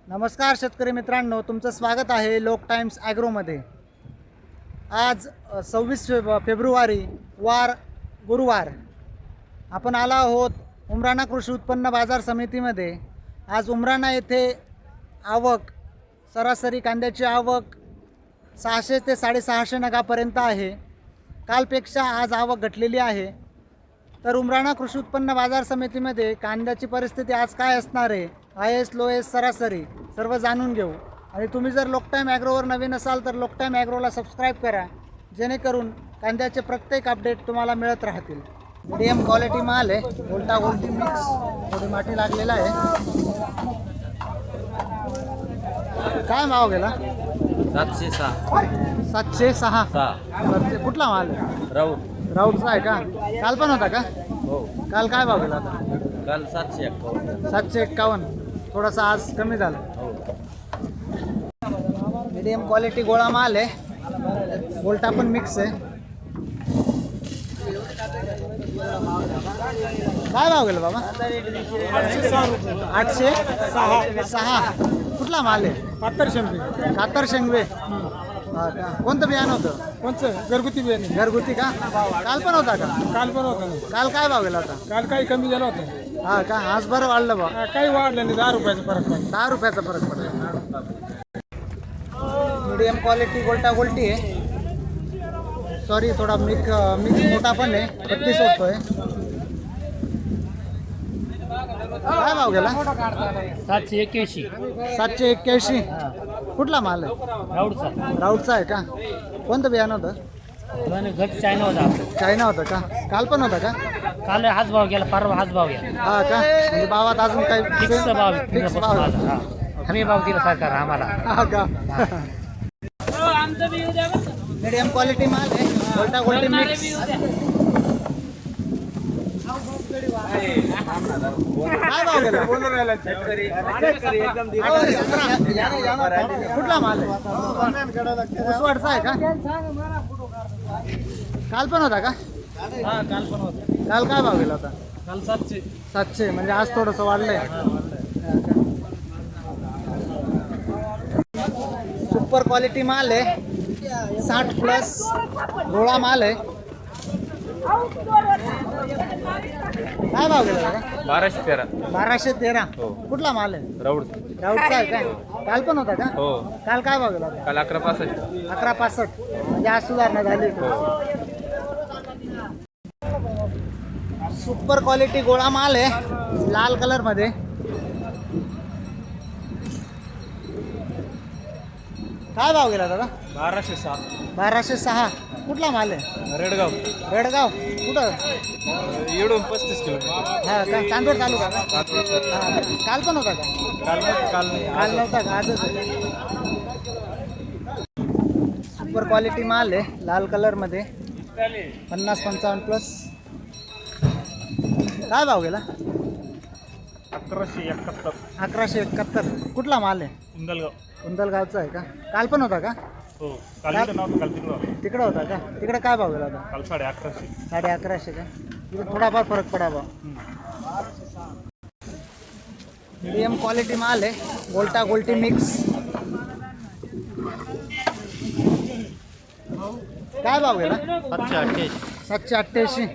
नमस्कार शेतकरी मित्रांनो, तुमचं स्वागत आहे लोक टाइम्स ॲग्रोमध्ये। आज 26 फेब्रुवारी वार गुरुवार आपण आला आहोत उमराणा कृषी उत्पन्न बाजार समितीमध्ये। आज उमराणा येथे आवक सरासरी कांद्याची आवक 600 ते 650 नगापर्यंत आहे। कालपेक्षा आज आवक घटलेली आहे। तर उमराणा कृषी उत्पन्न बाजार समितीमध्ये कांद्याची परिस्थिती आज काय असणार आहे, हायेस्ट लोएस्ट सरासरी सर्व जाणून घेऊ। आणि तुम्ही जर लोक टाइम ॲग्रोवर नवीन असाल तर लोक टाइम ॲग्रोला सबस्क्राईब करा, जेणेकरून कांद्याचे प्रत्येक अपडेट तुम्हाला मिळत राहतील। मीडियम क्वालिटी माल आहे, गोल्टा गोल्टी मिक्स, थोडी माती लागलेला आहे। काय भाव गेला? 706 706 कुठला माल आहे? राऊतचा आहे का? काल पण होता का? हो, काल काय भाव गेला होता? काल 751. 751, थोडासा आज कमी झाला। हो, मीडियम क्वालिटी गोळा माल आहे, गोल्टा पण मिक्स आहे। काय भाव गेला बाबा? 806 कुठला माल आहे? कातर शेंगवे। हा का? कोणतं बियाणं होतं? कोणचं घरगुती बियाणे? घरगुती का? काल पण होता का? काल पण होता ना. काल काय भाव गेला होता? काल काही कमी झालं होतं. हा का? आज बरं वाढलं बा? काही वाढलं नाही, 10 रुपयाचा फरक पडला. 10 रुपयाचा फरक पडला। मीडियम क्वालिटी गोल्टा गोल्टी आहे, सॉरी थोडा मिक्स मोठा पण आहे, 32 होतोय। काय भाव गेला? 781. 781 कुठला माल आहे? राऊतचा आहे का? कोणतं बियाणं होतं? घट चायना होता आपलं. चायना होतं का? काल पण होता का? काल हाच भाव गेला, परवा हाच भाव गेला. हा का? म्हणजे भावात अजून काही फिक्स भाव फिक्स भाव आहे? हमी भाव दिला सरकार आम्हाला. हा का? मीडियम क्वालिटी माल आहे, गोल्टा गोल्टी मिक्स। काय भाव गेला? कुठला माल आहे? उसवाडचा आहे का? काल पण होता का? काल पण होता. काल काय भाव गेला होता? काल 700. 700, म्हणजे आज थोडंसं वाढलंय। सुपर क्वालिटी माल आहे, 60+ गोळा माल आहे। काय भाव गेला दादा? 1213. 1213 हो. कुठला माल आहे? राऊत. राऊतचा आहे काय? काल पण होता का? हो, काल काय भाव गेला होता? काल 1165. 1165, म्हणजे आज सुधारणा झाली। सुपर क्वालिटी गोळा माल आहे, लाल कलर मध्ये। काय भाव गेला दादा? 1206. 1206 कुठला माल आहे? रेडगाव. रेडगाव कुठं? येडून 35 किलोमीटर. हा का? चांदोड तालुका का? हा. काल पण होता का? काल नाही. काल नव्हता का? आजच आहे का? सुपर क्वालिटी माल आहे, लाल कलर मध्ये, 50-55+। काय भाव गेला? 1171. 1171 कुठला माल आहे? उंदलगाव. उंदलगावचा आहे का? काल पण होता का? हो, काल इथं नव्हतं, काल तिकडं. तिकडं होता का? तिकडे काय भाव गेला होता? काल 1150. 1150 का? तिकडे थोडाफार फरक पडावा। मीडियम क्वालिटी माल आहे, गोल्टा गोल्टी मिक्स। काय भाव गेला? 788. 788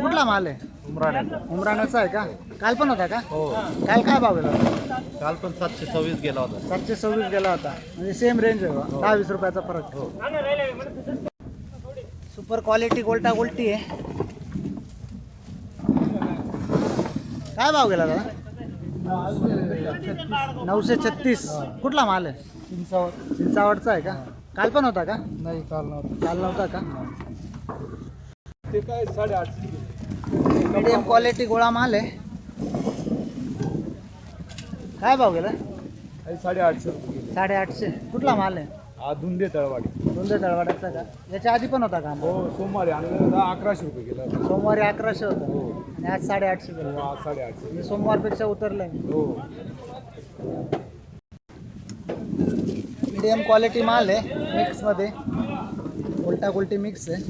कुठला माल आहे? उमराण्याचा आहे का? काल पण होता का? हो, काल काय भाव गेला होता? काल पण 726 गेला होता. 726 गेला होता, म्हणजे सेम रेंज आहे बा, 10-20 रुपयाचा फरक। सुपर क्वालिटी गोल्टा गोल्टी आहे। काय भाव गेला दादा? 936 कुठला माल आहे? चिंचावडचा आहे का? काल पण होता का? नाही, काल नव्हतं. काल नव्हता का? ते काय 850. मीडियम क्वालिटी गोळा माल आहे। काय भाव गेला? 850. 850 कुठला माल आहे? हा धुंदे तळवाडी. दोनदे तळवाड्याचा का? याच्या आधी पण होता का? हो, सोमवारी आणलं 1100 रुपये गेला. सोमवारी 1100 होता हो. आणि आज 850 गेला, हा, 850. म्हणजे सोमवारपेक्षा उतरलंय। हो. मीडियम क्वालिटी माल आहे, मिक्समध्ये, उलटा उलटी मिक्स आहे।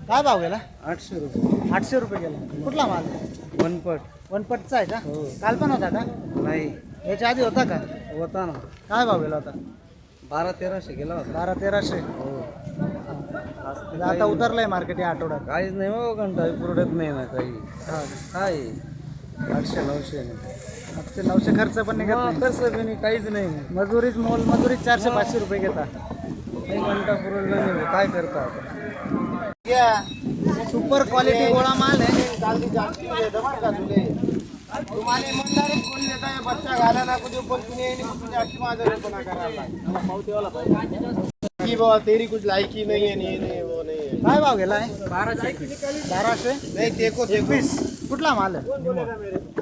काय भाव गेला? 800 रुपये. 800 रुपये गेला। कुठला माल? वनपट. वनपटचा आहे का? काल पण होता का? नाही याच्या आधी होता का? होता ना काय भाव गेला होता? 1200-1300 गेला होता 1200-1300. आता उतरलंय मार्केट या आठवड्यात. काहीच नाही हो घंटा पुरवत नाही ना काही हा काय 800-900 मग ते 900 खर्च पण निघत नाही. कसं बी नाही काहीच नाही मजुरीच मजुरी 400-500 रुपये घेता. एक घंटा पुरवलं नाही काय करता आता सुपर क्वालिटी गोळा माल आहे. तुम्हाला इमानदारी कोण देता है बच्चा घाला ना कुछ ऊपर सुनिए नहीं कुछ अच्छी माजर है बना कर की बाबा तेरी कुछ लायकी नहीं है नहीं वो नहीं है काय भाव गेला आहे? 1200. नहीं देखो 21. कुठला माल आहे?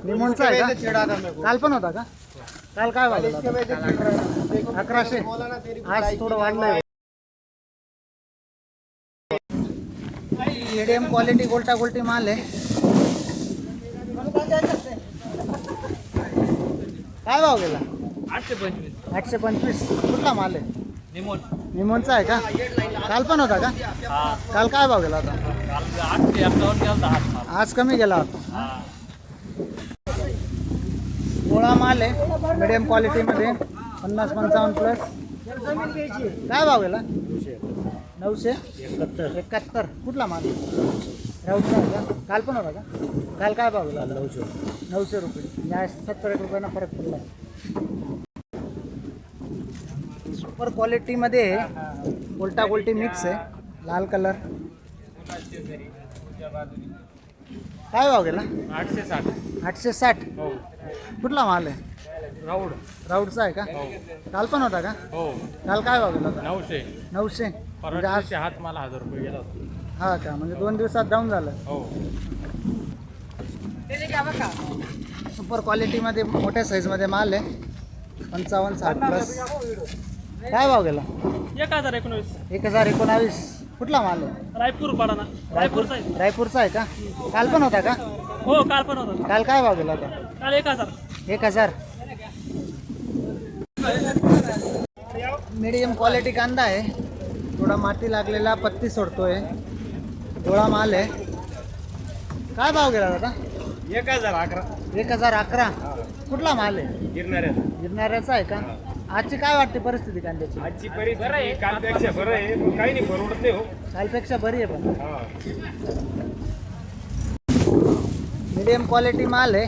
निमोनचा आहे का? छेड़ा था मेरे को काल पण होता का? काल काय भाव गेला इसके होता? वजह से छेड़ रहा है 1100. बोला ना तेरी कुछ आज लायकी थोडं वाढलंय. मीडियम क्वालिटी गोल्टा गोल्टी माल आहे. काय भाव गेला? 825. कुठला माल आहे? निमोनचा आहे का? काल पण होता का? काल काय भाव गेला होता? आज कमी गेला होता. गोळा माल आहे मीडियम क्वालिटीमध्ये 50-55 प्लस. काय भाव गेला? 971. कुठला माल? राऊतचा आहे का? काल पण होता का? काल काय भाव गेला? 900 रुपये. या 70 रुपयांना फरक पडला. सुपर क्वालिटीमध्ये गोल्टा गोल्टी मिक्स आहे. लाल कलर. काय भाव गेला? 860. कुठला माल आहे? राऊडचा आहे का? काल पण होता का? काल काय भाव गेला होता? 900. म्हणजे आज हात मला 1000 रुपये गेला होता हा का? म्हणजे 2 दिवसात डाऊन झालं. सुपर क्वालिटीमध्ये मोठ्या साईजमध्ये माल आहे 55-60 प्लस. काय भाव गेला? 1019. कुठला माल आहे? रायपूरचा आहे का? काल पण होता का? हो काल पण होता. काल काय भाव गेला होता? काल 1000. 1000. मीडियम क्वालिटी कांदा आहे. थोडा माती लागलेला पत्ती सोडतोय. गोळा माल आहे. काय भाव गेला दादा? 1011. कुठला माल आहे? गिरणाऱ्याचा आहे का? आजची काय वाटते परिस्थिती कांद्याची? आजची परिस्थिती कालपेक्षा बरं आहे पण काही नाही परवडत नाही हो कालपेक्षा बरी आहे पण. मीडियम क्वालिटी माल आहे.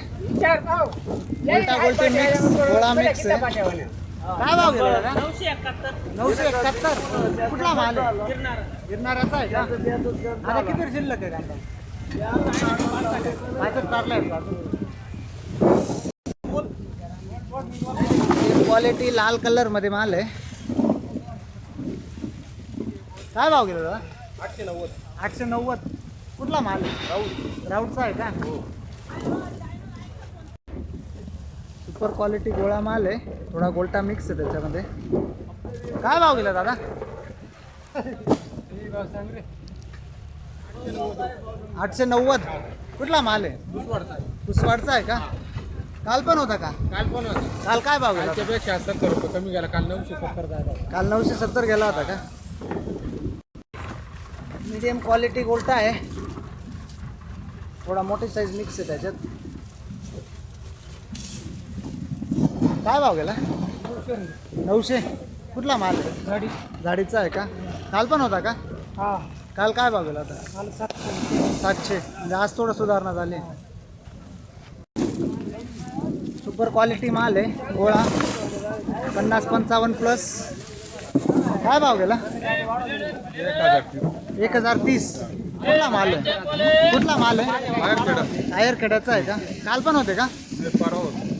गोल्टा गोल्टी मिक्स गोळा मिक्स आहे. काय भाव गेला दादा? 971. कुठला माल आहे? गिरणाऱ्याचा आहे का? आता किती शिल्लक आहे कांदा? माझ्यात काढलाय का? क्वालिटी लाल कलर मध्ये माल आहे. काय भाव गेला दादा? 890. कुठला माल आहे? राऊटचा आहे का? सुपर क्वालिटी गोळा माल आहे. थोडा गोल्टा मिक्स आहे त्याच्यामध्ये. काय भाव गेला दादा? 890. कुठला माल आहे? पुसवाडचा आहे का? काल पण होता का? काल काय भाव गेला? 70 रुपये कमी गेला काल 970 झाला काल 970 गेला होता का? मीडियम क्वालिटी गोल्टा आहे. थोडा मोठी साईज मिक्स आहे त्याच्यात. काय भाव गेला? 900. कुठला माल आहे? गाडीचा आहे का? काल पण होता का? काल काय भाव गेला होता? 700. म्हणजे आज थोडं सुधारणा झाली. सुपर क्वालिटी माल आहे. गोळा 50-55 प्लस. काय भाव गेला? 1030. कुठला माल आहे? कुठला माल आहे? आयरखेड्याचा आहे का? काल पण होते का?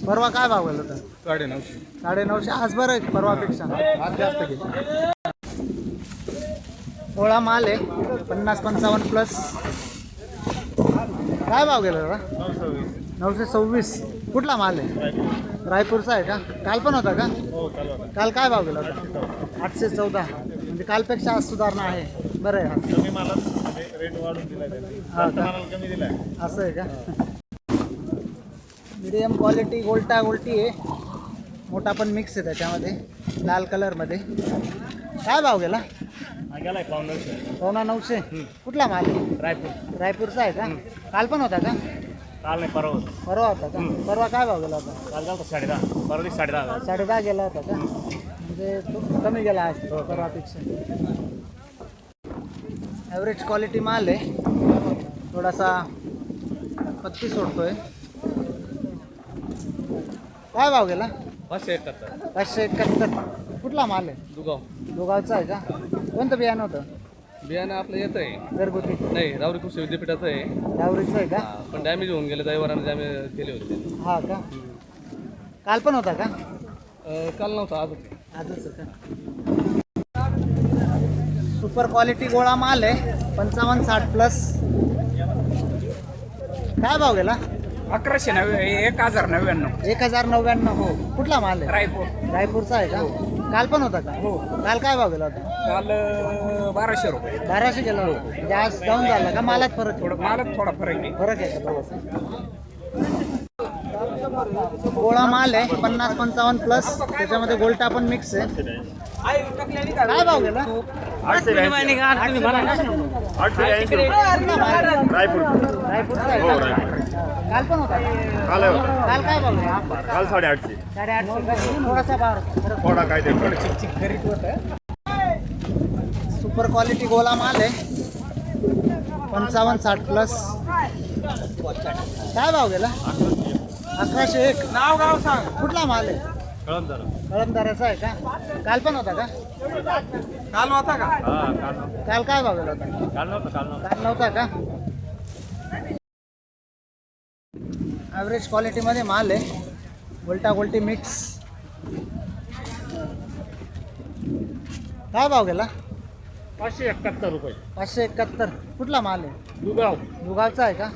परवा काय भाव गेला होता? 950. आज बरं आहे परवापेक्षा. आज जास्त घे. गोळा माल आहे 50-55 प्लस. काय भाव गेला दादा? 926. कुठला माल आहे? रायपूरचा आहे का? काल पण होता का? काल काय भाव गेला होता? 814. म्हणजे कालपेक्षा आज सुधारणा आहे. बरं आहे. हा का? असं आहे का? मीडियम क्वालिटी गोल्टा गोल्टी आहे. मोठा पण मिक्स आहे त्याच्यामध्ये लाल कलरमध्ये. काय भाव गेला? 950. कुठला माल आहे? रायपूरचा आहे का? काल पण होता का? काल नाही परवा होतं. परवा होता का परवा काय भाव गेला होता काल गेला होता 10.5. परवा दिवशी 10.5. 10.5 गेला होता का म्हणजे तो कमी गेला आज परवापेक्षा ॲव्हरेज क्वालिटी माल आहे थोडासा पत्ती सोडतोय काय भाव गेला 571. 571 कुठला माल आहे दुगाव. दोगावचा आहे का कोणतं बियाणं होतं बियाणं आपलं येत आहे. घरगुती नाही, रावरी कृषी विद्यापीठाचं आहे. ॲव्हरेजचं आहे का पण डॅमेज होऊन गेले, दैवाराने डॅमेज केले होते. हा का काल पण होता का काल नव्हता, आज होते. आजच का सुपर क्वालिटी गोळा माल आहे 55-60 प्लस काय भाव गेला 1199. 1099 हो कुठला माल आहे रायपूर. रायपूरचा आहे का काल पण होता का हो काल काय भाव गेला होता काल 1200 रुपये. 1200 गेला होता म्हणजे आज डाऊन झाला का मालात फरक थोडं मालच थोडा फरक आहे. फरक आहे का थोडासा गोळा माल आहे 50-55 प्लस त्याच्यामध्ये गोल्टा पण मिक्स आहे काय भाव गेला 882. रायपूरचा आहे का काल पण होता का? काल काय भाव गेला काल 850. 850 थोडासा भाव फरक थोडा काय ते सुपर क्वालिटी गोला माल आहे 55-60 प्लस काय भाव गेला 1101 नाव गाव सांग. कुठला माल आहे कळमदाराचा आहे का काल पण होता का काल होता का काल काय भाव गेला होता काल नव्हता का ॲव्हरेज क्वालिटीमध्ये माल आहे गोल्टा गोल्टी मिक्स काय भाव गेला 571 रुपये. 571 कुठला माल आहे दुगाव. दुगावचा आहे का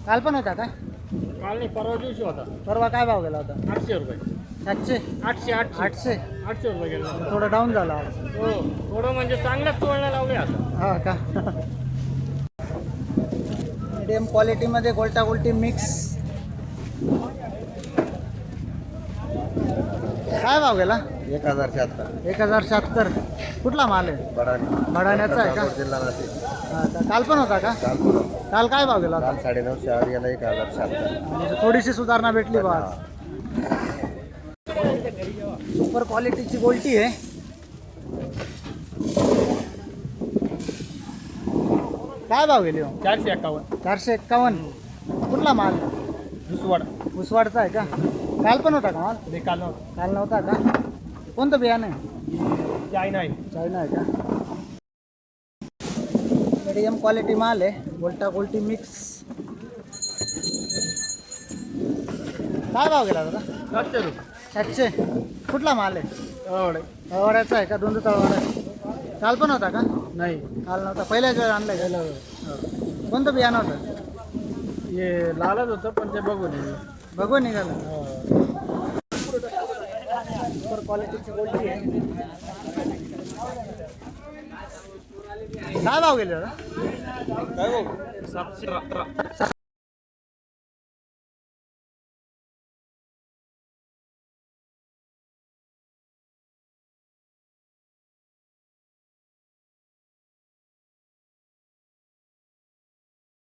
काल पण होता का काल नाही परवा दिवशी होता. परवा काय भाव गेला होता 800 रुपये. 700 800 800 रुपये गेला. थोडं डाऊन झाला आज. हो थोडं म्हणजे चांगलाच तोडला लावले आता. हा का मीडियम क्वालिटीमध्ये गोल्टा गोल्टी मिक्स काय भाव गेला 1076. 1076 कुठला माल आहे भडाण्याचा आहे का जिल्हा नाशिक. हा का काल पण होता का काल काय भाव गेला होता 950 आज याला 1076. म्हणजे थोडीशी सुधारणा भेटली बा आज सुपर क्वालिटीची गोल्टी आहे काय भाव गेली हो 451. 451 कुठला माल दुसवाड. उसवाडचा आहे का काल पण होता का माल काल काल नव्हता का कोणतं बियाणं आहे चायना आहे. चायना आहे का मीडियम क्वालिटी माल आहे गोल्टा गोल्टी मिक्स काय भाव गेला दादा 700 रुपये. 700 कुठला माल आहे तळवाड्याचा आहे का दोन तळवाडा काल पण होता का नाही काल नव्हता पहिल्याच वेळ आणलाय गेला कोणतं बियाणं होतं हे लालच होतं पण ते बघून बघू निघालं सुपर क्वालिटीची गोल्टी आहे काय भाव गेले दादा 717.